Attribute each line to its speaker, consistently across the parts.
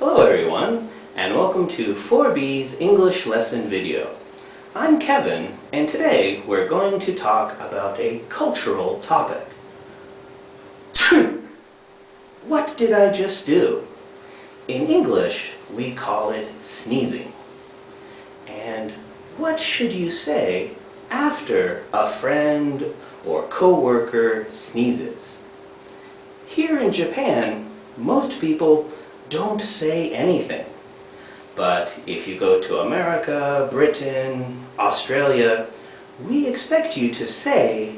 Speaker 1: Hello everyone, and welcome to ForB's English Lesson video. I'm Kevin, and today we're going to talk about a cultural topic. What did I just do? In English, we call it sneezing. And what should you say after a friend or co-worker sneezes? Here in Japan, most people don't say anything. But if you go to America, Britain, Australia, we expect you to say,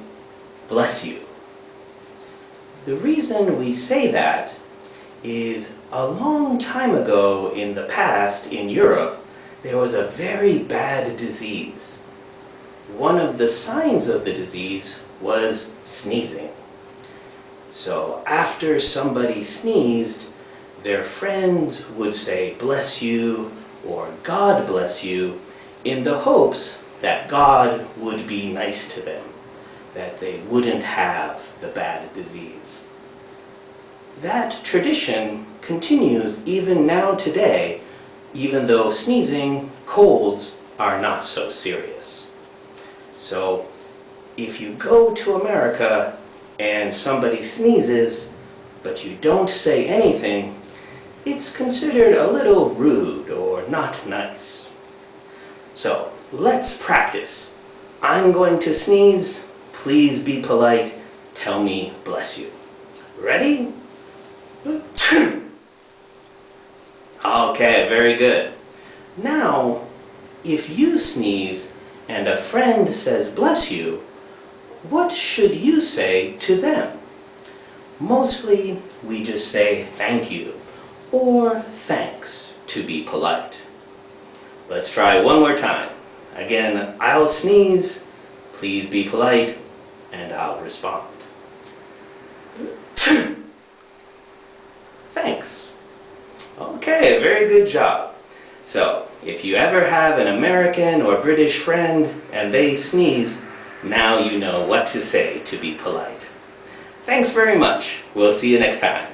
Speaker 1: "Bless you." The reason we say that is a long time ago in the past in Europe, there was a very bad disease. One of the signs of the disease was sneezing. So after somebody sneezed, their friends would say, "Bless you," or "God bless you," in the hopes that God would be nice to them, that they wouldn't have the bad disease. That tradition continues even now today, even though sneezing, colds are not so serious. So if you go to America and somebody sneezes, but you don't say anything, it's considered a little rude or not nice. So let's practice. I'm going to sneeze. Please be polite. Tell me, "Bless you." Ready? Okay, very good. Now, if you sneeze and a friend says "bless you," what should you say to them? Mostly, we just say "thank you" or "thanks" to be polite. Let's try one more time. Again, I'll sneeze, please be polite, and I'll respond. Thanks. Okay, very good job. So, if you ever have an American or British friend and they sneeze, now you know what to say to be polite. Thanks very much. We'll see you next time.